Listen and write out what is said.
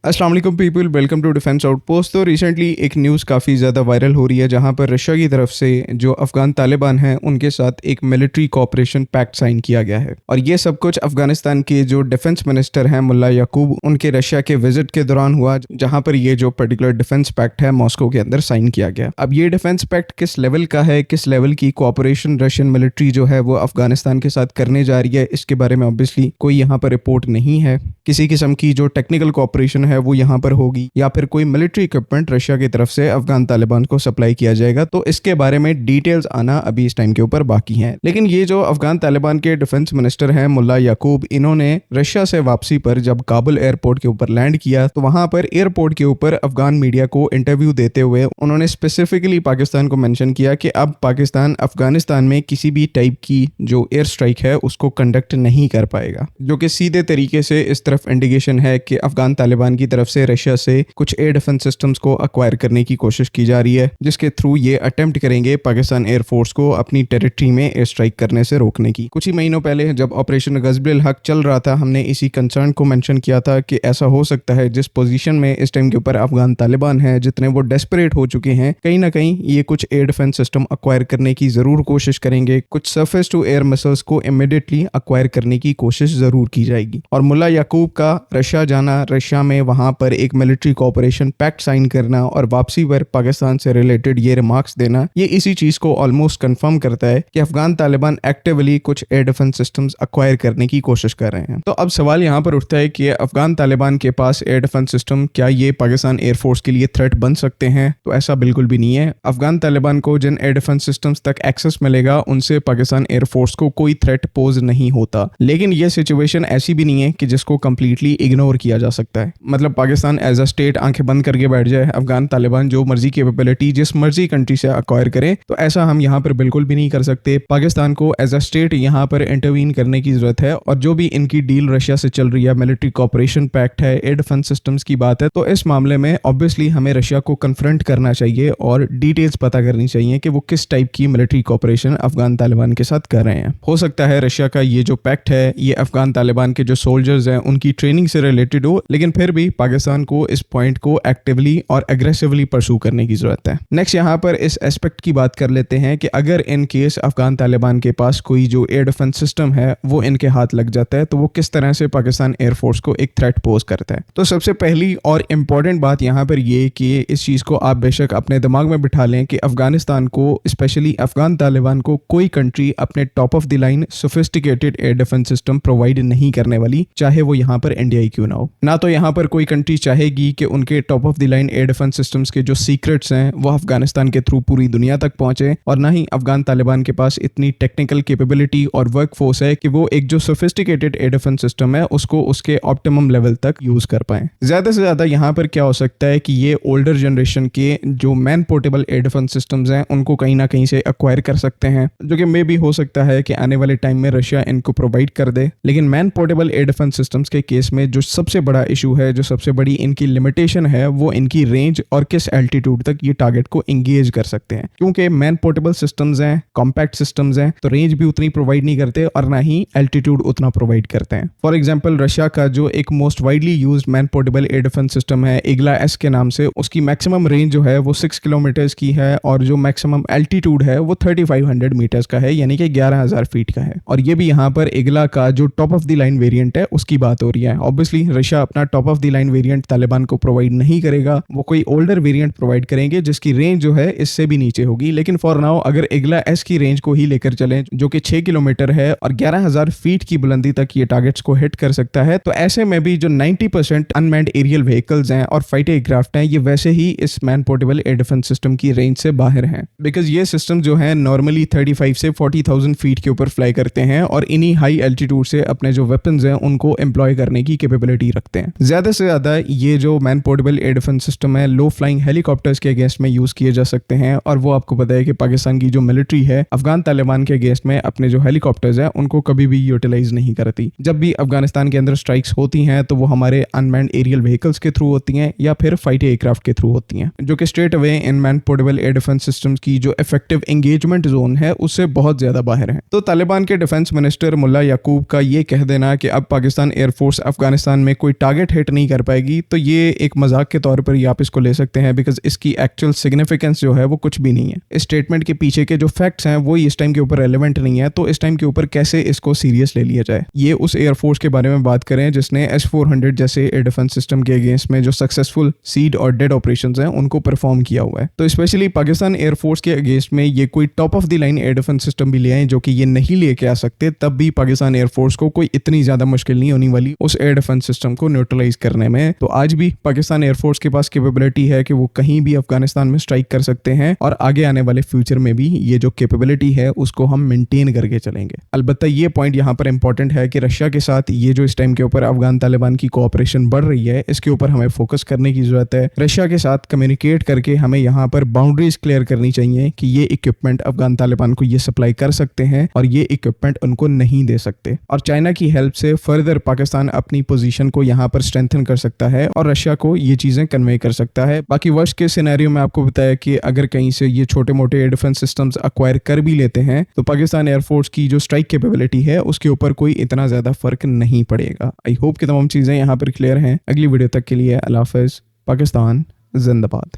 अस्सलाम वालेकुम people, welcome to defence outpost. तो रिसेंटली एक न्यूज़ काफ़ी ज़्यादा वायरल हो रही है जहां पर रशिया की तरफ से जो अफ़गान तालिबान हैं उनके साथ एक मिलिट्री कोऑपरेशन पैक्ट साइन किया गया है। और ये सब कुछ अफ़गानिस्तान के जो डिफेंस मिनिस्टर हैं मुल्ला याकूब, उनके रशिया के विजिट के दौरान हुआ, जहां पर ये जो पर्टिकुलर डिफेंस पैक्ट है मॉस्को के अंदर साइन किया गया। अब ये डिफेंस पैक्ट किस लेवल का है, किस लेवल की कोऑपरेशन रशियन मिलिट्री जो है वो अफ़गानिस्तान के साथ करने जा रही है, इसके बारे में ऑब्वियसली कोई यहाँ पर रिपोर्ट नहीं है। किसी किस्म की जो टेक्निकल कोऑपरेशन है वो यहाँ पर होगी या फिर कोई मिलिट्री इक्विपमेंट रशिया की तरफ से अफगान तालिबान को सप्लाई किया जाएगा, तो इसके बारे में डिटेल्स आना अभी इस टाइम के ऊपर बाकी हैं। लेकिन ये जो अफगान तालिबान के डिफेंस मिनिस्टर हैं मुल्ला याकूब, इन्होंने रशिया से वापसी पर जब काबुल एयरपोर्ट के ऊपर लैंड किया तो वहां पर एयरपोर्ट के ऊपर अफगान मीडिया को इंटरव्यू देते हुए उन्होंने स्पेसिफिकली पाकिस्तान को मेंशन किया कि अब पाकिस्तान अफगानिस्तान में किसी भी टाइप की जो एयर स्ट्राइक है उसको कंडक्ट नहीं कर पाएगा, जो कि सीधे तरीके से इस तरफ इंडिकेशन है कि अफगान तालिबान की तरफ से रशिया से कुछ एयर डिफेंस सिस्टम्स को अक्वायर करने की कोशिश की जा रही है, जिसके थ्रू ये अटेम्प्ट करेंगे पाकिस्तान एयरफोर्स को अपनी टेरिटरी में एयर स्ट्राइक करने से रोकने की। कुछ ही महीनों पहले जब ऑपरेशन गज़ब-ए हक चल रहा था, हमने इसी कंसर्न को मेंशन किया था कि ऐसा हो सकता है जिस पोजीशन में इस टाइम के ऊपर अफगान तालिबान है, जितने वो डेस्परेट हो चुके हैं, कहीं ना कहीं ये कुछ एयर डिफेंस सिस्टम अक्वायर करने की जरूर कोशिश करेंगे। कुछ सरफेस टू एयर मिसाइल्स को इमीडिएटली अक्वायर करने की कोशिश जरूर की जाएगी। और मुल्ला याकूब का रशिया जाना, रशिया में वहां पर एक मिलिट्री कोऑपरेशन पैक्ट साइन करना और वापसी पर पाकिस्तान से रिलेटेड ये रिमार्क्स देना, ये इसी चीज को ऑलमोस्ट कंफर्म करता है कि अफगान तालिबान एक्टिवली कुछ एयर डिफेंस सिस्टम्स अक्वायर करने की कोशिश कर रहे हैं। तो अब सवाल यहाँ पर उठता है कि अफगान तालिबान के पास एयर डिफेंस सिस्टम, क्या ये पाकिस्तान एयरफोर्स के लिए थ्रेट बन सकते हैं? तो ऐसा बिल्कुल भी नहीं है। अफगान तालिबान को जिन एयर डिफेंस सिस्टम्स तक एक्सेस मिलेगा उनसे पाकिस्तान एयरफोर्स को कोई थ्रेट पोज नहीं होता। लेकिन यह सिचुएशन ऐसी भी नहीं है कि जिसको कंप्लीटली इग्नोर किया जा सकता है। मतलब पाकिस्तान एज अ स्टेट आंखें बंद करके बैठ जाए, अफगान तालिबान जो मर्जी कैपेबिलिटी जिस मर्जी कंट्री से अक्वायर करे, तो ऐसा हम यहाँ पर बिल्कुल भी नहीं कर सकते। पाकिस्तान को एज अ स्टेट यहाँ पर इंटरवीन करने की जरूरत है। और जो भी इनकी डील रशिया से चल रही है, मिलिट्री कोऑपरेशन पैक्ट है, एयर डिफेंस सिस्टम्स की बात है, तो इस मामले में ऑब्वियसली हमें रशिया को कन्फ्रंट करना चाहिए और डिटेल्स पता करनी चाहिए कि वो किस टाइप की मिलिट्री कोऑपरेशन अफगान तालिबान के साथ कर रहे हैं। हो सकता है रशिया का ये जो पैक्ट है ये अफगान तालिबान के जो सोल्जर्स हैं उनकी ट्रेनिंग से रिलेटेड हो, लेकिन फिर भी पाकिस्तान को इस पॉइंट को एक्टिवली और एग्रेसिवली परसू करने की जरूरत है। नेक्स्ट यहाँ पर इस एस्पेक्ट की बात कर लेते हैं कि अगर इन केस अफगान तालिबान के पास कोई जो एयर डिफेंस सिस्टम है वो इनके हाथ लग जाता है, तो वो किस तरह से पाकिस्तान एयरफोर्स को एक थ्रेट पोज करता है। तो सबसे पहली और इंपॉर्टेंट बात यहाँ पर ये कि इस चीज को आप बेशक अपने दिमाग में बिठा लें कि अफगानिस्तान को, स्पेशली अफगान तालिबान को, कोई कंट्री अपने top of the line sophisticated air defence system provide नहीं करने वाली, चाहे वो यहाँ पर इंडिया ही क्यों ना हो। ना तो यहाँ पर कोई कंट्री चाहेगी कि उनके top of the line air defence systems के जो सीक्रेट्स हैं वो अफगानिस्तान के थ्रू पूरी दुनिया तक पहुंचे, और ना ही अफगान तालिबान के पास इतनी टेक्निकल कैपेबिलिटी और वर्क फोर्स है कि वो एक जो सोफिस्टिकेटेड एयर डिफेंस सिस्टम है उसको उसके ऑप्टिमम लेवल तक यूज कर पाए। ज्यादा से ज्यादा यहाँ पर क्या हो सकता है कि ये ओल्डर जनरेशन के जो man portable air defence systems हैं उनको कहीं ना कहीं से एक्वायर कर सकते हैं, जो कि मे भी हो सकता है कि आने वाले टाइम में रशिया इनको प्रोवाइड कर दे। लेकिन man portable air defence systems के केस में जो सबसे बड़ा इशू है, जो सबसे बड़ी इनकी लिमिटेशन है, वो इनकी रेंज और किस एल्टीट्यूड तक ये टारगेट को इंगेज कर सकते हैं। क्योंकि मैन पोर्टेबल सिस्टम्स हैं, कॉम्पैक्ट सिस्टम्स हैं, तो रेंज भी उतनी प्रोवाइड नहीं करते और ना ही एल्टीट्यूड उतना प्रोवाइड करते हैं। फॉर एग्जांपल रशिया का जो एक most widely used man portable air defence system है इग्ला एस के नाम से, उसकी मैक्सिमम रेंज जो है वो 6 किलोमीटर्स की है और जो मैक्सिमम एल्टीट्यूड है वो 3500 मीटर्स का है, यानी कि 11,000 फीट का है। और ये भी यहाँ पर इग्ला का जो top of the line variant है उसकी बात हो रही है। ऑब्वियसली रशिया अपना top of the line variant Taliban को प्रोवाइड नहीं करेगा, वो कोई ओल्डर वेरिएंट प्रोवाइड करेंगे जिसकी रेंज जो है इससे भी नीचे होगी। लेकिन फॉर नाउ अगर इग्ला एस की रेंज को ही लेकर चलें जो कि 6 किलोमीटर है और 11,000 फीट की बुलंदी तक ये टारगेट्स को हिट कर सकता है, तो ऐसे में भी जो 90% अनमैन्ड एरियल व्हीकल्स हैं और फाइटर एयरक्राफ्ट हैं, ये वैसे ही इस man portable air defence system की रेंज से बाहर हैं। बिकॉज ये सिस्टम जो है नॉर्मली 35 से 40,000 फीट के ऊपर फ्लाई करते हैं और इन्हीं हाई एल्टीट्यूड से अपने जो वेपन्स हैं उनको एम्प्लॉय करने की कैपेबिलिटी रखते हैं। ज्यादा से ज्यादा ये जो man portable air defence system है लो फ्लाइंग हेलीकॉप्टर्स के अगेंस्ट में यूज किए जा सकते हैं, और वो आपको पता है कि पाकिस्तान की जो मिलिट्री है अफगान तालिबान के अगेंस्ट में अपने जो हेलीकॉप्टर्स हैं उनको कभी भी यूटिलाइज नहीं करती। जब भी अफगानिस्तान के अंदर स्ट्राइक्स होती हैं तो वो हमारे अनमैन्ड एरियल व्हीकल्स के थ्रू होती हैं या फिर फाइटर एयरक्राफ्ट के थ्रू होती हैं, जो कि straight away in man portable air defence systems की जो इफेक्टिव एंगेजमेंट जोन है उससे बहुत ज्यादा बाहर है। तो तालिबान के डिफेंस मिनिस्टर मुल्ला याकूब का ये कह देना कि अब पाकिस्तान एयरफोर्स अफगानिस्तान में कोई टारगेट हिट नहीं कर पाएगी। तो ये एक मजाक के तौर पर ही आप इसको ले सकते हैं, बिकॉज इसकी एक्चुअल सिग्निफिकेंस जो है वो कुछ भी नहीं है। इस स्टेटमेंट के पीछे के जो फैक्ट्स हैं वो इस टाइम के ऊपर रेलेवेंट नहीं है, तो इस टाइम के ऊपर कैसे इसको सीरियस ले लिया जाए। ये उस एयरफोर्स के बारे में बात करें जिसने S-400 जैसे एयर डिफेंस सिस्टम के अगेंस्ट में जो सक्सेसफुल सीड और डेड ऑपरेशंस हैं उनको परफॉर्म किया हुआ है। तो स्पेशली पाकिस्तान एयरफोर्स के अगेंस्ट में ये कोई top of the line air defence system भी ले आए जो कि ये नहीं लेके आ सकते, तब भी पाकिस्तान एयरफोर्स को कोई इतनी ज्यादा मुश्किल नहीं होने वाली उस एयर डिफेंस सिस्टम को न्यूट्रलाइज करने में। तो आज भी पाकिस्तान एयरफोर्स के पास कैपेबिलिटी है कि वो कहीं भी अफगानिस्तान में स्ट्राइक कर सकते हैं, और आगे आने वाले फ्यूचर में भी ये जो कैपेबिलिटी है उसको हम मेंटेन करके चलेंगे। अलबत्ता ये पॉइंट यहाँ पर इंपॉर्टेंट है कि रशिया के साथ ये जो इस टाइम के ऊपर अफगान तालिबान की कोऑपरेशन बढ़ रही है, इसके ऊपर हमें फोकस करने की जरूरत है। रशिया के साथ कम्युनिकेट करके हमें यहाँ पर बाउंड्रीज क्लियर करनी चाहिए कि ये इक्विपमेंट अफगान तालिबान को ये सप्लाई कर सकते हैं और ये इक्विपमेंट उनको नहीं दे सकते। और चाइना की हेल्प से फर्दर पाकिस्तान अपनी पोजीशन को यहाँ पर स्ट्रेंथन कर सकता है और रशिया को ये चीजें कन्वे कर सकता है। बाकी वर्स्ट के सिनेरियो में आपको बताया कि अगर कहीं से ये छोटे मोटे एयर डिफेंस सिस्टम्स अक्वायर कर भी लेते हैं तो पाकिस्तान एयरफोर्स की जो स्ट्राइक कैपेबिलिटी है उसके ऊपर कोई इतना ज्यादा फर्क नहीं पड़ेगा। आई होप कि तमाम चीजें यहाँ पर क्लियर हैं। अगली वीडियो तक के लिए अल्लाह हाफिज़। पाकिस्तान जिंदाबाद।